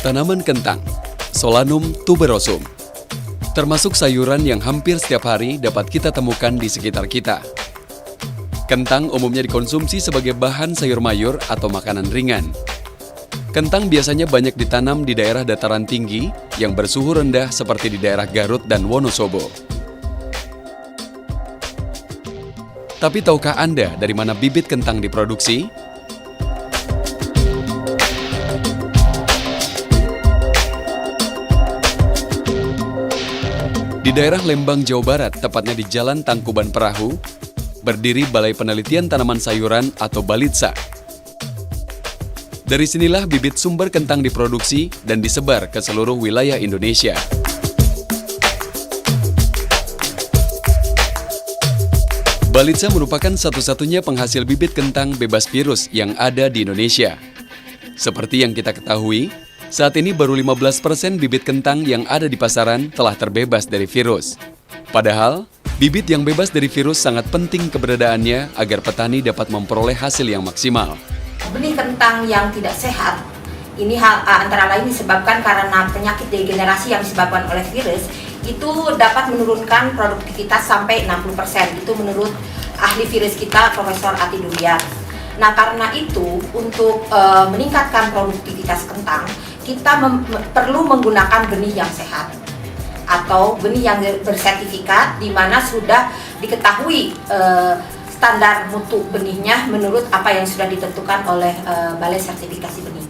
Tanaman kentang, Solanum tuberosum, termasuk sayuran yang hampir setiap hari dapat kita temukan di sekitar kita. Kentang umumnya dikonsumsi sebagai bahan sayur mayur atau makanan ringan. Kentang biasanya banyak ditanam di daerah dataran tinggi yang bersuhu rendah seperti di daerah Garut dan Wonosobo. Tapi tahukah Anda dari mana bibit kentang diproduksi? Di daerah Lembang, Jawa Barat, tepatnya di Jalan Tangkuban Perahu, berdiri Balai Penelitian Tanaman Sayuran atau Balitsa. Dari sinilah bibit sumber kentang diproduksi dan disebar ke seluruh wilayah Indonesia. Balitsa merupakan satu-satunya penghasil bibit kentang bebas virus yang ada di Indonesia. Seperti yang kita ketahui, saat ini baru 15% bibit kentang yang ada di pasaran telah terbebas dari virus. Padahal, bibit yang bebas dari virus sangat penting keberadaannya agar petani dapat memperoleh hasil yang maksimal. Benih kentang yang tidak sehat, ini antara lain disebabkan karena penyakit degenerasi yang disebabkan oleh virus, itu dapat menurunkan produktivitas sampai 60%. Itu menurut ahli virus kita, Profesor Ati Duryat. Nah, karena itu, untuk meningkatkan produktivitas kentang, kita perlu menggunakan benih yang sehat atau benih yang bersertifikat, di mana sudah diketahui standar mutu benihnya menurut apa yang sudah ditentukan oleh Balai Sertifikasi Benih.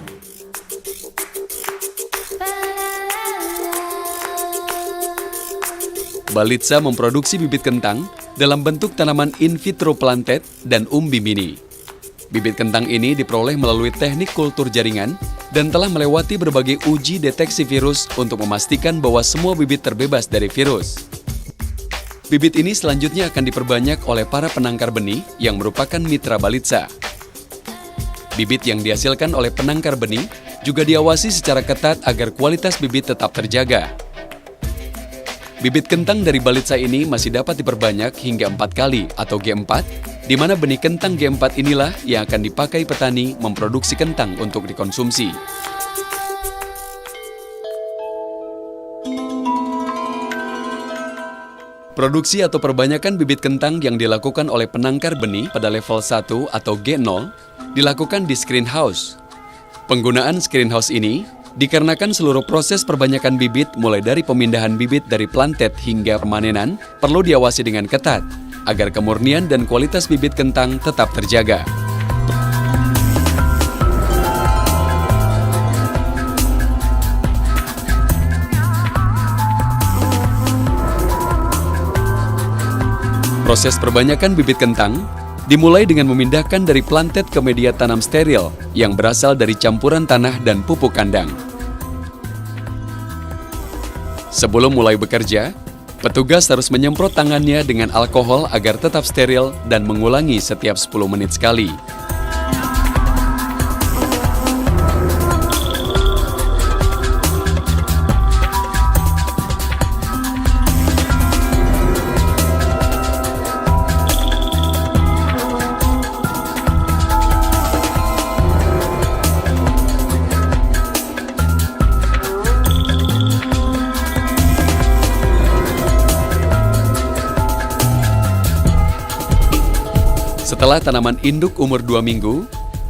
Balitsa memproduksi bibit kentang dalam bentuk tanaman in vitro planted dan umbi mini. Bibit kentang ini diperoleh melalui teknik kultur jaringan dan telah melewati berbagai uji deteksi virus untuk memastikan bahwa semua bibit terbebas dari virus. Bibit ini selanjutnya akan diperbanyak oleh para penangkar benih yang merupakan mitra Balitsa. Bibit yang dihasilkan oleh penangkar benih juga diawasi secara ketat agar kualitas bibit tetap terjaga. Bibit kentang dari Balitsa ini masih dapat diperbanyak hingga 4 kali atau G4, di mana benih kentang G4 inilah yang akan dipakai petani memproduksi kentang untuk dikonsumsi. Produksi atau perbanyakan bibit kentang yang dilakukan oleh penangkar benih pada level 1 atau G0 dilakukan di screenhouse. Penggunaan screenhouse ini dikarenakan seluruh proses perbanyakan bibit mulai dari pemindahan bibit dari planted hingga permanenan perlu diawasi dengan ketat agar kemurnian dan kualitas bibit kentang tetap terjaga. Proses perbanyakan bibit kentang dimulai dengan memindahkan dari planted ke media tanam steril yang berasal dari campuran tanah dan pupuk kandang. Sebelum mulai bekerja, petugas harus menyemprot tangannya dengan alkohol agar tetap steril dan mengulangi setiap 10 menit sekali. Setelah tanaman induk umur 2 minggu,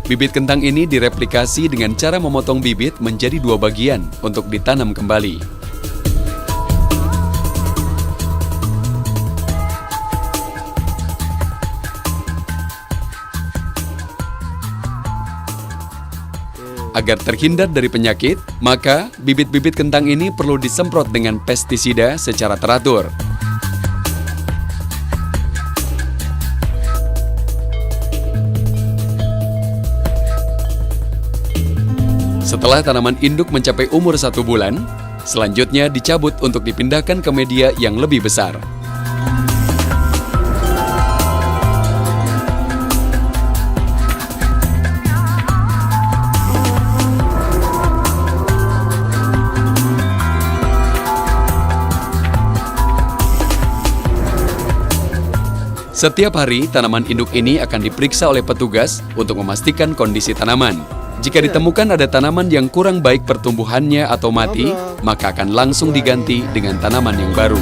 bibit kentang ini direplikasi dengan cara memotong bibit menjadi 2 bagian untuk ditanam kembali. Agar terhindar dari penyakit, maka bibit-bibit kentang ini perlu disemprot dengan pestisida secara teratur. Setelah tanaman induk mencapai umur 1 bulan, selanjutnya dicabut untuk dipindahkan ke media yang lebih besar. Setiap hari, tanaman induk ini akan diperiksa oleh petugas untuk memastikan kondisi tanaman. Jika ditemukan ada tanaman yang kurang baik pertumbuhannya atau mati, maka akan langsung diganti dengan tanaman yang baru.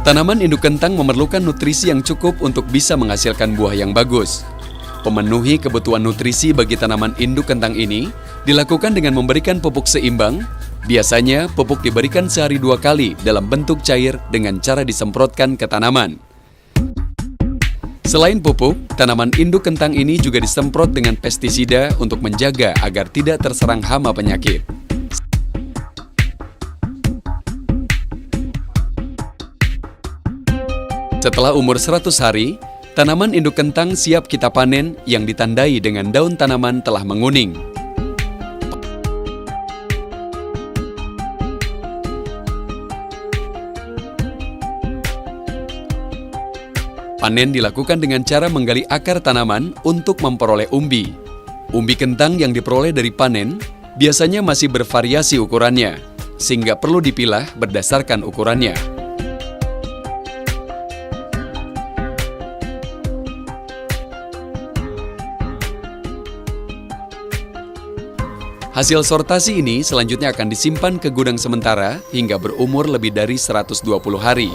Tanaman induk kentang memerlukan nutrisi yang cukup untuk bisa menghasilkan buah yang bagus. Pemenuhi kebutuhan nutrisi bagi tanaman induk kentang ini dilakukan dengan memberikan pupuk seimbang. Biasanya, pupuk diberikan sehari 2 kali dalam bentuk cair dengan cara disemprotkan ke tanaman. Selain pupuk, tanaman induk kentang ini juga disemprot dengan pestisida untuk menjaga agar tidak terserang hama penyakit. Setelah umur 100 hari, tanaman induk kentang siap kita panen yang ditandai dengan daun tanaman telah menguning. Panen dilakukan dengan cara menggali akar tanaman untuk memperoleh umbi. Umbi kentang yang diperoleh dari panen biasanya masih bervariasi ukurannya, sehingga perlu dipilah berdasarkan ukurannya. Hasil sortasi ini selanjutnya akan disimpan ke gudang sementara hingga berumur lebih dari 120 hari.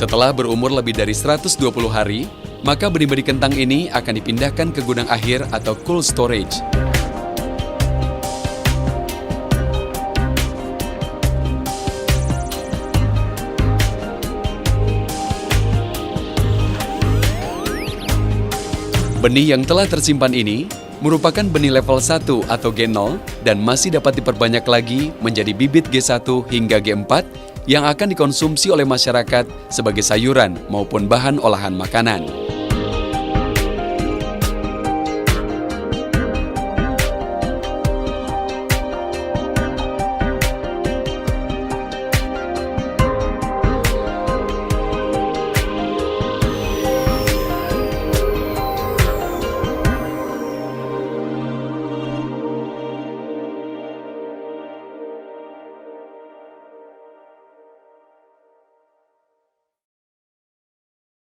Setelah berumur lebih dari 120 hari, maka benih-benih kentang ini akan dipindahkan ke gudang akhir atau cold storage. Benih yang telah tersimpan ini merupakan benih level 1 atau G0 dan masih dapat diperbanyak lagi menjadi bibit G1 hingga G4 yang akan dikonsumsi oleh masyarakat sebagai sayuran maupun bahan olahan makanan.